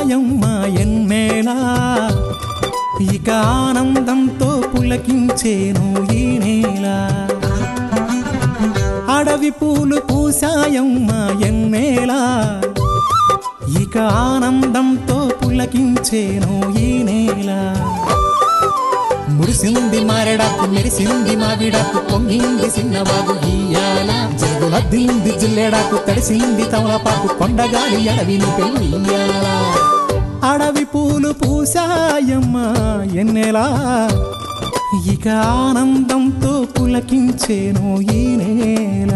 పూసాయమ్మ ఎన్నేలా ఇక ఆనందంతో పులకించేను ఈ నేల అడవి పూలు పూసాయమ్మ ఎన్నేలా ఇక ఆనందంతో పులకించేను ఈ నేల మురిసింది మారెడాకు మెరిసింది మావిడాకు పొంగింది సిన్నబాబు ఇయ్యాల జగులద్దింది జిల్లెడాకు తడిసింది తమలపాకు కొండగాలి అడవిని పెళ్ళియ్యాల అడవి పూలు పూసాయమ్మ ఎన్నెలా ఇక ఆనందంతో పులకించేను ఈ నేల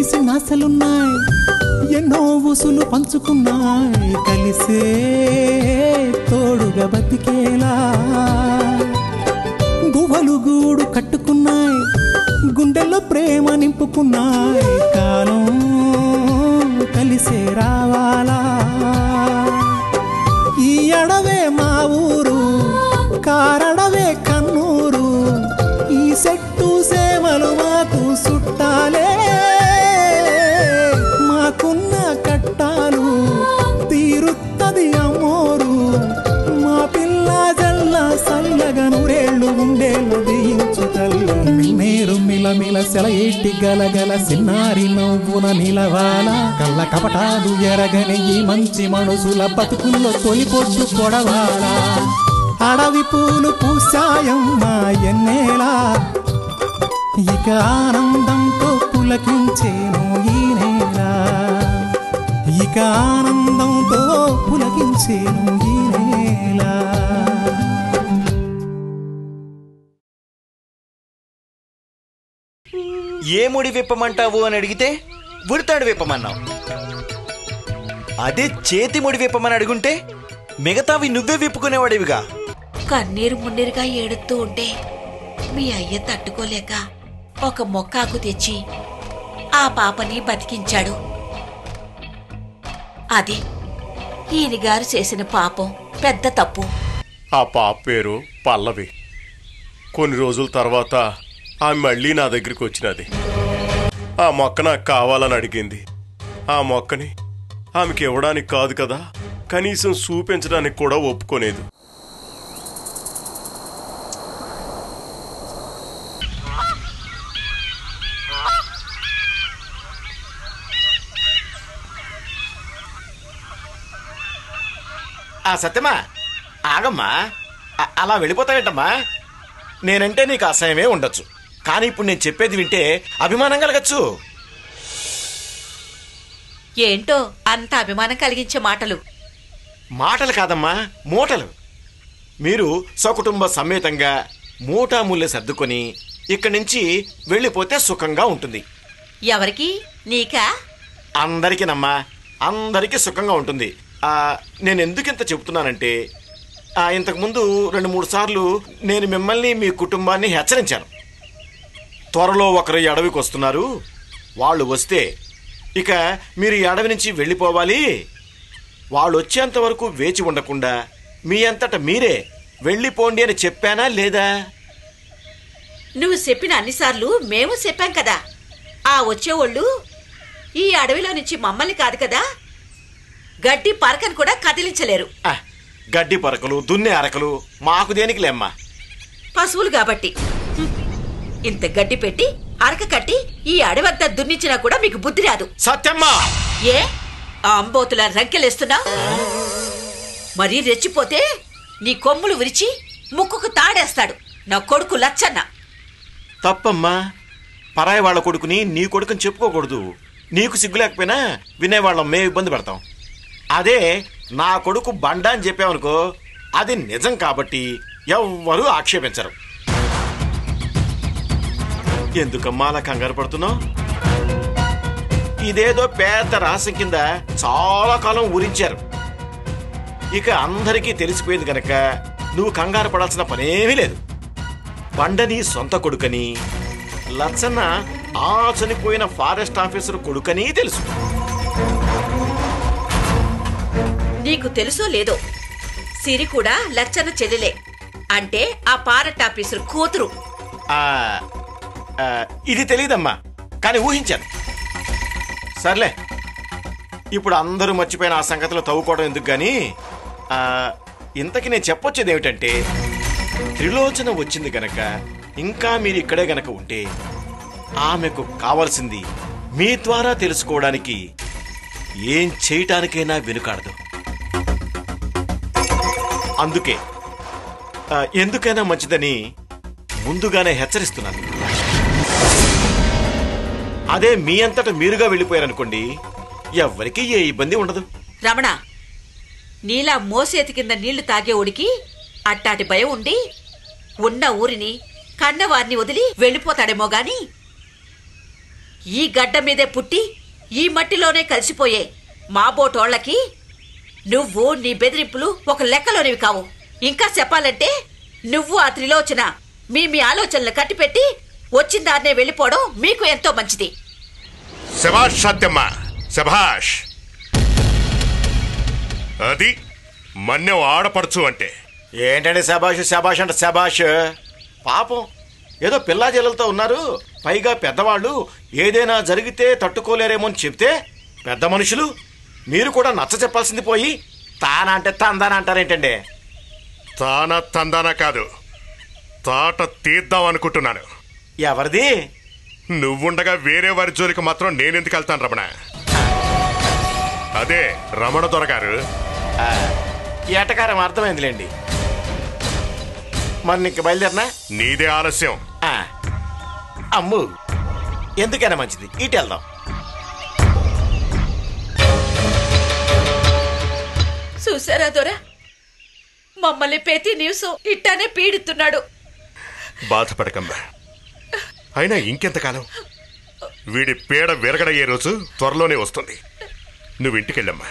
సిన్నాసలున్నాయి ఎన్నో ఊసులు పంచుకున్నాయి కలిసే తోడుగా బతికేలా గువ్వలు గూడు కట్టుకున్నాయి గుండెల్లో ప్రేమ నింపుకున్నాయి కాలం కలిసే రావాలా ఈ అడవే మా ఊరు కారడవే కన్నూరు ఈ చెట్టు సేమలు మాకు చుట్టాలే మాకున్న కట్టాలు తీరుత్తది అమ్మోరు మా పిల్ల జల్ల సల్లగా నూరేళ్ళు ఉండేళ్ళు దీయించు తల్లి మేరు మిలమిల సెలయేటి గలగల సిన్నారి నవ్వున నిలవాల కళ్ళ కపటాలు ఎరగని ఈ మంచి మనసుల బతుకుల్లో తొలి పొద్దు కొడవాల అడవి పూలు పూసాయమ్మ ఎన్నేలా ఇక ఆనందంతో పులకించేను ఈ నేల ఇక ఆనందంతో పులకించేను ఈ నేల ఏ ముడి విప్పమంటావు అని అడిగితే ఉడతాడు విప్పమన్నావు. అదే చేతి ముడి విప్పమని అడుగుంటే మిగతావి నువ్వే విప్పుకునేవాడివిగా. కన్నీరు మున్నీరుగా ఏడుతూ ఉంటే మీ అయ్య తట్టుకోలేక ఒక మొక్కాకు తెచ్చి ఆ పాపని బతికించాడు. అది ఈయనగారు చేసిన పాపం, పెద్ద తప్పు. ఆ పాప పేరు పల్లవి. కొన్ని రోజుల తర్వాత ఆమె మళ్ళీ నా దగ్గరికి వచ్చినది. ఆ మొక్క నాకు కావాలని అడిగింది. ఆ మొక్కని ఆమెకి ఇవ్వడానికి కాదు కదా, కనీసం చూపించడానికి కూడా ఒప్పుకోలేదు. సత్యమా, ఆగమ్మా, అలా వెళ్ళిపోతావేంటమ్మా? నేనంటే నీకు అసహ్యమే ఉండొచ్చు, కానీ ఇప్పుడు నేను చెప్పేది వింటే అభిమానం కలగచ్చు. ఏంటో అంత అభిమానం కలిగించే మాటలు. మాటలు కాదమ్మా, మూటలు. మీరు సకుటుంబ సమేతంగా మూటాముళ్ళు సర్దుకొని ఇక్కడి నుంచి వెళ్ళిపోతే సుఖంగా ఉంటుంది. ఎవరికి? నీకా? అందరికీనమ్మా, అందరికీ సుఖంగా ఉంటుంది. నేను ఎందుకింత చెబుతున్నానంటే, ఇంతకుముందు 2-3 సార్లు నేను మిమ్మల్ని మీ కుటుంబాన్ని హెచ్చరించాను. త్వరలో ఒకరు ఈ అడవికి వస్తున్నారు, వాళ్ళు వస్తే ఇక మీరు ఈ అడవి నుంచి వెళ్ళిపోవాలి. వాళ్ళు వచ్చేంత వరకు వేచి ఉండకుండా మీ అంతటా మీరే వెళ్ళిపోండి అని చెప్పానా లేదా? నువ్వు చెప్పిన అన్నిసార్లు మేము చెప్పాం కదా. ఆ వచ్చేవాళ్ళు ఈ అడవిలో నుంచి మమ్మల్ని కాదు కదా, గడ్డి పరకను కూడా కదిలించలేరు. గడ్డి పరకలు, దున్నే అరకలు మాకు దేనికి లేమ్మా? పశువులు కాబట్టి ఇంత గడ్డి పెట్టి అరక కట్టి ఈ అడవంతా దున్నించినా కూడా మీకు బుద్ధి రాదు. సత్యమ్మా, ఏ అంబోతుల రంకెలేస్తున్నా? మరీ రెచ్చిపోతే నీ కొమ్ములు విరిచి ముక్కుకు తాడేస్తాడు నా కొడుకు లచ్చన్న. తప్పమ్మా, పరాయి వాళ్ళ కొడుకుని నీ కొడుకుని చెప్పుకోకూడదు. నీకు సిగ్గు లేకపోయినా వినేవాళ్ళం మేము ఇబ్బంది పెడతాం. అదే నా కొడుకు బండ అని చెప్పామనుకో, అది నిజం కాబట్టి ఎవ్వరూ ఆక్షేపించరు. ఎందుకమ్మా అలా కంగారు పడుతున్నావు? ఇదేదో పెద్ద రహస్యం కింద చాలా కాలం ఊరించారు. ఇక అందరికీ తెలిసిపోయింది గనక నువ్వు కంగారు పడాల్సిన పనేమీ లేదు. బండని సొంత కొడుకని, లచ్చన్న ఆ చనిపోయిన ఫారెస్ట్ ఆఫీసర్ కొడుకని తెలుసు. నీకు తెలుసో లేదో, సిరి కూడా లచ్చన్న చెల్లెలే. అంటే ఆ ఫారెస్ట్ ఆఫీసర్ కూతురు. ఇది తెలియదమ్మా, కానీ ఊహించాను. సర్లే, ఇప్పుడు అందరూ మర్చిపోయిన ఆ సంగతిలో తవ్వుకోవడం ఎందుకు గాని, ఇంతకీ నేను చెప్పొచ్చేది ఏమిటంటే, త్రిలోచన వచ్చింది గనక ఇంకా మీరు ఇక్కడే గనక ఉంటే ఆమెకు కావాల్సింది మీ ద్వారా తెలుసుకోవడానికి ఏం చేయటానికైనా వెనుకాడదు. అందుకే ఎందుకైనా మంచిదని ముందుగానే హెచ్చరిస్తున్నాను. అదే మీ అంతటా మీరుగా వెళ్ళిపోయారనుకోండి, ఎవ్వరికీ ఏ ఇబ్బంది ఉండదు. రమణ, నీలా మోసేతి కింద నీళ్లు తాగేవుడికి అట్టాటి భయం ఉండి ఉన్న ఊరిని కన్నవారిని వదిలి వెళ్ళిపోతాడేమో గాని, ఈ గడ్డ మీదే పుట్టి ఈ మట్టిలోనే కలిసిపోయే మా బోటోళ్లకి నువ్వు నీ బెదిరింపులు ఒక లెక్కలోనివి కావు. ఇంకా చెప్పాలంటే నువ్వు ఆ త్రిలోచన మీ ఆలోచనలు కట్టిపెట్టి వచ్చిన దాన్నే వెళ్ళిపోవడం మీకు ఎంతో మంచిది. శభాష్ సత్యమ్మ, శభాష్. అది మన్యం ఆడపడుచు అంటే. ఏంటంటే శబాష్ శబాష్ అంటే శబాష్. పాపం ఏదో పిల్లా జల్లలతో ఉన్నారు, పైగా పెద్దవాళ్ళు ఏదైనా జరిగితే తట్టుకోలేరేమో అని చెప్తే పెద్ద మనుషులు మీరు కూడా నచ్చ చెప్పాల్సింది పోయి తానా అంటే తందానా అంటారేంటండి? తానా తందానా కాదు, తాట తీద్దాం అనుకుంటున్నాను. ఎవరిది? నువ్వుండగా వేరే వారి జోలికి మాత్రం నేనెందుకు వెళ్తాను రమణ? అదే రమణ దొరగారు. ఏటకారం అర్థమైందిలేండి. మరి నీకు బయలుదేరినా? నీదే ఆలస్యం. అమ్ము, ఎందుకైనా మంచిది, ఇటు వెళ్దాం. చూసారా దొరా, మమ్మల్ని ప్రతి న్యూస్ ఇట్టానే పీడిస్తున్నాడు. బాధపడకమ్మా, అయినా ఇంకెంతకాలం? వీడి పీడ విరగడయ్యే రోజు త్వరలోనే వస్తుంది. నువ్వు ఇంటికెళ్ళమ్మా.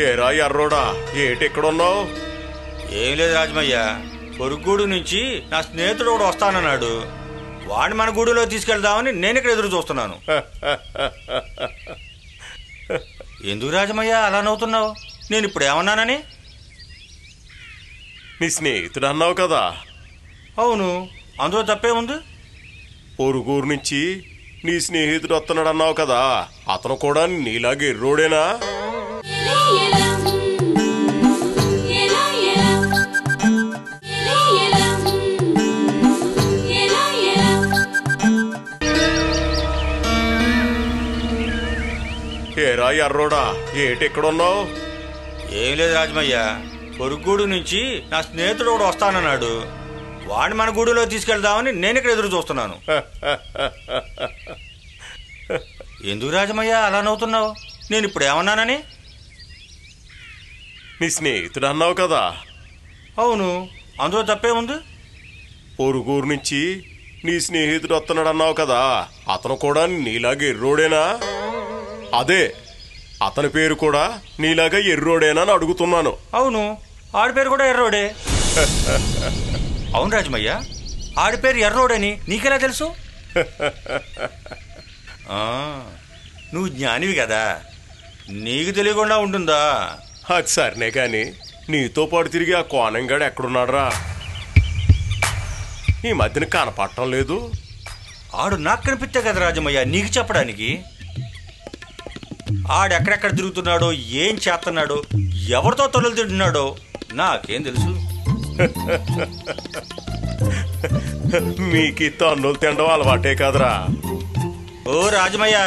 ఏరా ఎర్రోడా, ఏటెక్కడున్నావు? ఏం లేదు రాజమయ్య, పొరుగుగూడు నుంచి నా స్నేహితుడు కూడా వస్తానన్నాడు. వాడిని మన గూడులో తీసుకెళ్దామని నేను ఇక్కడ ఎదురు చూస్తున్నాను. ఎందుకు రాజమయ్య అలా నవ్వుతున్నావు? నేను ఇప్పుడు ఏమన్నానని? నీ స్నేహితుడు అన్నావు కదా. అవును, అందులో తప్పే ఉంది. పొరుగురు నుంచి నీ స్నేహితుడు వస్తున్నాడు అన్నావు కదా, అతను కూడా నీలాగే ఎర్రోడేనా? ఏరా ఎర్రోడా, ఏటెక్కడున్నావు? ఏం లేదు రాజమయ్య, పొరుగుగూడు నుంచి నా స్నేహితుడు కూడా వస్తానన్నాడు. వాడిని మన గూడులో తీసుకెళ్దామని నేను ఇక్కడ ఎదురు చూస్తున్నాను. ఎందుకు రాజమయ్య అలా నవ్వుతున్నావు? నేను ఇప్పుడు ఏమన్నానని? నీ స్నేహితుడు అన్నావు కదా. అవును, అందులో తప్పే ఉంది. పొరుగురు నుంచి నీ స్నేహితుడు వస్తున్నాడు అన్నావు కదా, అతను కూడా నీలాగా ఎర్రోడేనా? అదే, అతని పేరు కూడా నీలాగా ఎర్రోడేనా అని అడుగుతున్నాను. అవును, ఆడి పేరు కూడా ఎర్రోడే. అవును రాజమయ్య, ఆడి పేరు ఎర్రోడని నీకెలా తెలుసు? నువ్వు జ్ఞానివి కదా, నీకు తెలియకుండా ఉంటుందా? అది సరేనే కానీ నీతో పాటు తిరిగి ఆ కోనంగాడు ఎక్కడున్నాడురా? ఈ మధ్యన కనపడటం లేదు. ఆడు నాకు కనిపిస్తే కదా రాజమయ్య నీకు చెప్పడానికి. ఆడెక్కడెక్కడ తిరుగుతున్నాడో, ఏం చేస్తున్నాడో, ఎవరితో తొలలు తింటున్నాడో నాకేం తెలుసు. మీకు తన్నులు తినడం అలవాటే కదరా. ఓ రాజమయ్య,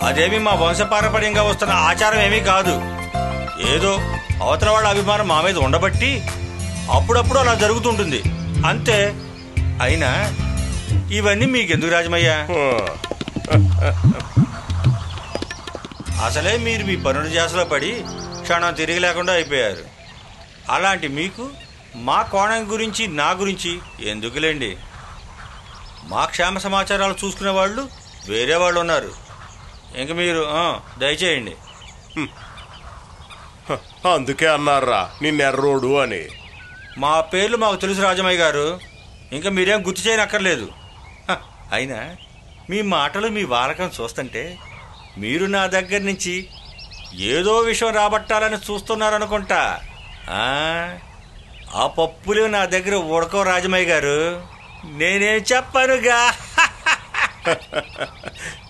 అదేమి మా వంశపారంపర్యంగా వస్తున్న ఆచారం ఏమీ కాదు. ఏదో అవతల వాళ్ళ అభిమానం మా మీద ఉండబట్టి అప్పుడప్పుడు అలా జరుగుతుంటుంది అంతే. అయినా ఇవన్నీ మీకెందుకు రాజమయ్య? అసలే మీరు మీ పనుల జాసలో పడి క్షణం తిరిగి లేకుండా అయిపోయారు. అలాంటి మీకు మా కోణం గురించి, నా గురించి ఎందుకులేండి. మా క్షేమ సమాచారాలు చూసుకునే వాళ్ళు వేరే వాళ్ళు ఉన్నారు. ఇంక మీరు దయచేయండి. అందుకే అన్నారా నిన్నెర్రోడు అని. మా పేర్లు మాకు తెలుసు రాజమయ్య గారు, ఇంకా మీరేం గుర్తు చేయనక్కర్లేదు. అయినా మీ మాటలు, మీ వాలకం చూస్తుంటే మీరు నా దగ్గర నుంచి ఏదో విషయం రాబట్టాలని చూస్తున్నారనుకుంటా. ఆ పప్పులు నా దగ్గర ఉడకో రాజమయ్య గారు, నేనేం చెప్పనుగా.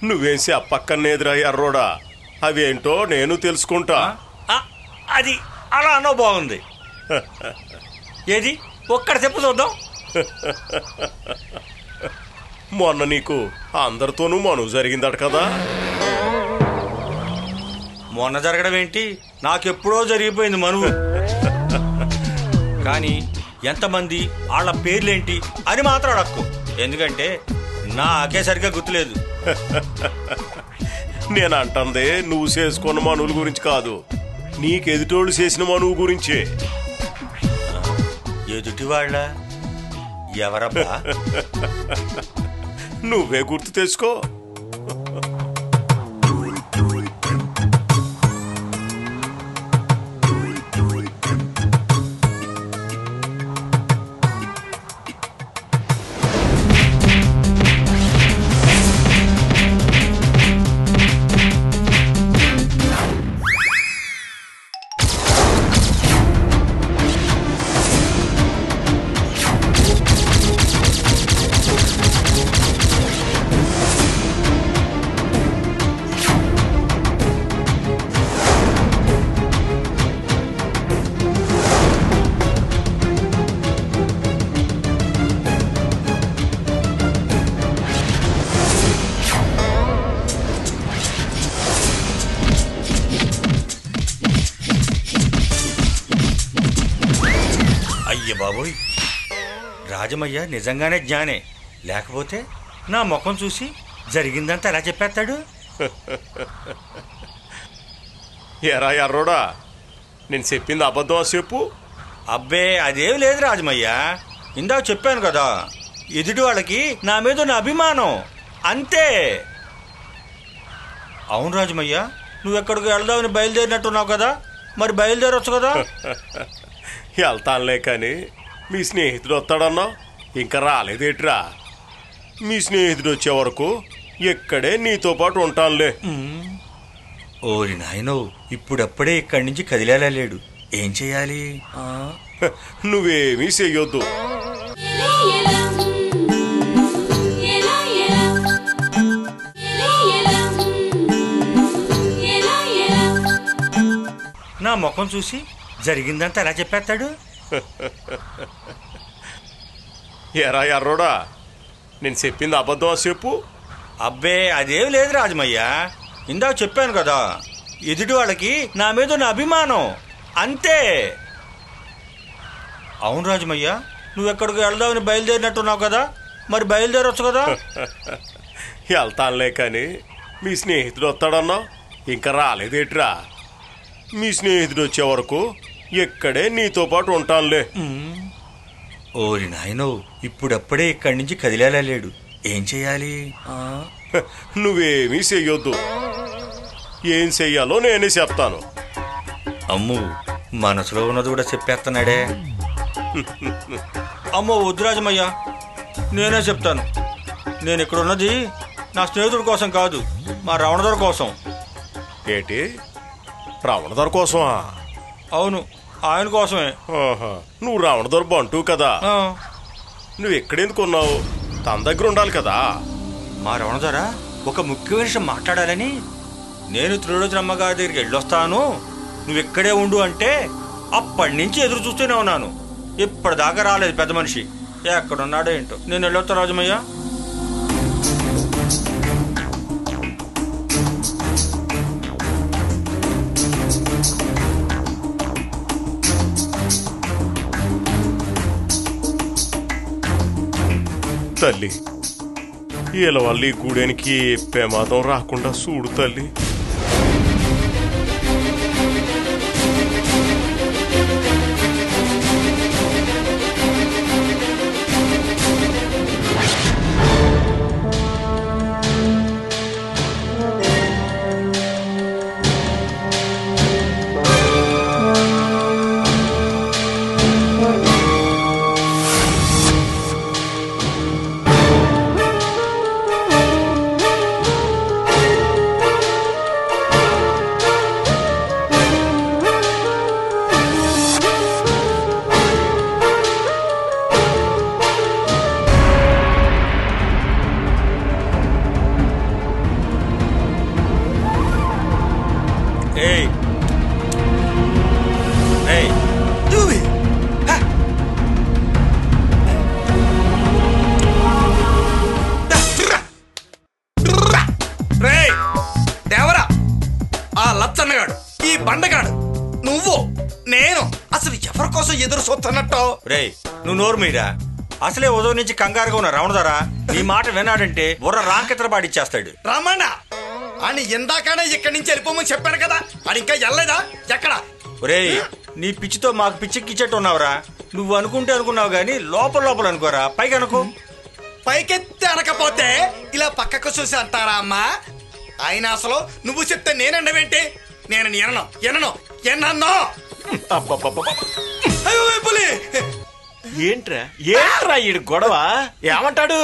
నువ్వేం చెప్పక్కర్లేదురా ఎర్రోడా, అవేంటో నేను తెలుసుకుంటా. అది అలా అనో బాగుంది. ఏది ఒక్కడ చెప్పు చూద్దాం. మొన్న నీకు అందరితోనూ మనువు జరిగిందట కదా. మొన్న జరగడం ఏంటి, నాకెప్పుడో జరిగిపోయింది మనువు. కానీ ఎంతమంది, వాళ్ళ పేర్లేంటి అని మాత్రం అడక్కు, ఎందుకంటే నాకే సరిగ్గా గుర్తులేదు. నేను అంటుంది నువ్వు చేసుకున్న మనువుల గురించి కాదు, నీకెదుటోళ్ళు చేసిన మనువు గురించే. ఎదుటి వాళ్ళ ఎవరబ్బా? నువ్వే గుర్తు తెచ్చుకో. బాబోయ్, రాజమయ్య నిజంగానే జ్ఞానే, లేకపోతే నా ముఖం చూసి జరిగిందంతా ఎలా చెప్పేస్తాడు? ఎరా ఎర్రోడా, నేను చెప్పింది అబద్ధం చెప్పు. అబ్బే అదేం లేదు రాజమయ్య, ఇందాక చెప్పాను కదా, ఎదుటి వాళ్ళకి నా మీద ఉన్న అభిమానం అంతే. అవును రాజమయ్య, నువ్వెక్కడికి వెళ్దామని బయలుదేరినట్టున్నావు కదా, మరి బయలుదేరొచ్చు కదా. వెళ్తానులే కానీ మీ స్నేహితుడు వస్తాడన్నావు, ఇంకా రాలేదేట్రా? మీ స్నేహితుడు వచ్చే వరకు ఇక్కడే నీతో పాటు ఉంటానులే. ఓరి నాయనో, ఇప్పుడప్పుడే ఇక్కడి నుంచి కదిలేలా లేడు, ఏం చెయ్యాలి? నువ్వేమీ చెయ్యొద్దు. నా ముఖం చూసి జరిగిందంతా ఎలా చెప్పేస్తాడు? ఎరా ఎర్రోడా, నేను చెప్పింది అబద్ధం చెప్పు. అబ్బే అదేం లేదు రాజమయ్య, ఇందాక చెప్పాను కదా, ఎదుటి వాళ్ళకి నా మీద ఉన్న అభిమానం అంతే. అవును రాజమయ్య, నువ్వెక్కడికి వెళ్దామని బయలుదేరినట్టున్నావు కదా, మరి బయలుదేరొచ్చు కదా. వెళ్తానులే కానీ మీ స్నేహితుడు వస్తాడన్నావు, ఇంకా రాలేదేట్రా? మీ స్నేహితుడు వచ్చే వరకు ఇక్కడే నీతో పాటు ఉంటానులే. ఓరి నాయనో, ఇప్పుడప్పుడే ఇక్కడి నుంచి కదిలేలా లేడు, ఏం చెయ్యాలి? నువ్వేమీ చెయ్యొద్దు, ఏం చెయ్యాలో నేనే చెప్తాను. అమ్ము, మనసులో ఉన్నది కూడా చెప్పేస్తున్నాడే. అమ్మో వద్దు రాజమయ్య, నేనే చెప్తాను. నేను ఇక్కడ ఉన్నది నా స్నేహితుడి కోసం కాదు, మా రావణదొర కోసం. ఏంటి, రావణదొర కోసమా? అవును, ఆయన కోసమే. నువ్వు రావణదొర బంటూ కదా, నువ్వు ఎక్కడెందుకు ఉన్నావు? తన దగ్గర ఉండాలి కదా. మా రావణదొర ఒక ముఖ్య విషయం మాట్లాడాలని నేను త్రిలోచనమ్మ గారి దగ్గరికి వెళ్ళొస్తాను, నువ్వు ఇక్కడే ఉండు అంటే అప్పటి నుంచి ఎదురు చూస్తూనే ఉన్నాను. ఇప్పటిదాకా రాలేదు పెద్ద మనిషి, ఎక్కడున్నాడో ఏంటో. నేను వెళ్ళొస్తా రాజమయ్య. తల్లి, వీళ్ళ వల్ల ఈ గూడెనికి ప్రమాదం రాకుండా చూడు తల్లి. దేవరా, ఆ లచ్చన్నగాడు, ఈ బండగాడు, నువ్వు, నేను అసలు ఎవరి కోసం ఎదురు చూస్తున్నట్టు? రే, నువ్వు నోరు మీరా. అసలే ఉదయం నుంచి కంగారుగా ఉన్న రావణదొర నీ మాట విన్నాడంటే బుర్ర రాంకెత్తర పాడిచ్చేస్తాడు. రమణ అని ఇందాకనే ఇక్కడి నుంచి వెళ్ళిపోమని చెప్పాను కదా, అది ఇంకా వెళ్ళలేదా? ఎక్కడ? ఒరేయ్, నీ పిచ్చితో మాకు పిచ్చిక్కిచ్చేట్టు ఉన్నావురా. నువ్వు అనుకుంటే అనుకున్నావు గానీ లోపల లోపల అనుకోరా, పైకి అనుకో. పైకెత్తి అనకపోతే ఇలా పక్కకు చూసి అంటారా అమ్మా? అయినా అసలు నువ్వు చెప్తే నేనండవేంటి? నేను ఎన్నో ఏంట్రా ఈడు గొడవ? ఏమంటాడు?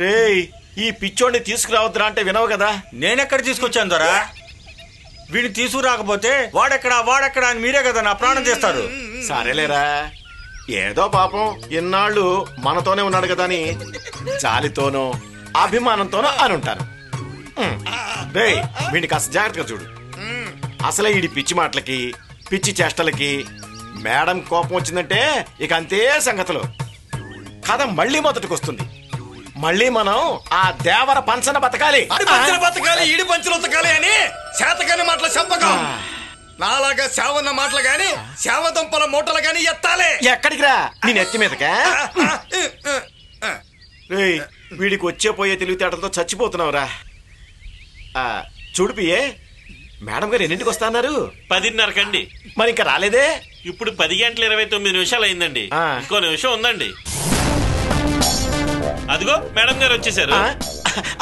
రేయ్, ఈ పిచ్చోడిని తీసుకురావద్దురా అంటే వినవు కదా. నేనెక్కడ తీసుకొచ్చాను దొరా? వీడిని తీసుకురాకపోతే వాడెక్కడా అని మీరే కదా నా ప్రాణం చేస్తారు. సరేలేరా, ఏదో పాపం ఇన్నాళ్ళు మనతోనే ఉన్నాడు కదా అని జాలితోనో అభిమానంతోనో అని ఉంటాను. రేయ్, వీడిని కాస్త జాగ్రత్తగా చూడు. అసలే ఈడి పిచ్చి మాటలకి, పిచ్చి చేష్టలకి మేడం కోపం వచ్చిందంటే ఇక అంతే సంగతులు. కథ మళ్ళీ మొదటికి వస్తుంది. మళ్ళీ మనం ఆ దేవర పంచన బతకాలి, ఈడి పంచులు ఉతకాలి అని చేతకాని మాటలు చెప్పకం. నాలాగా సేవన్న మాటలు గాని సేవదంపల మూటలు గాని ఎత్తాలి. ఎక్కడికి రా, నేను ఎత్తి మీదకా? రేయ్, వీడికి వచ్చే పోయే తెలివితేటలతో చచ్చిపోతున్నావురా. చూడు పియే, మేడం గారు ఎన్నింటికి వస్తా అన్నారు? 10:30 మరి ఇంకా రాలేదే? ఇప్పుడు 10:29 అయిందండి. ఇంకో నిమిషం ఉందండి. అదిగో మేడం గారు వచ్చేసారు.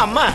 అమ్మా,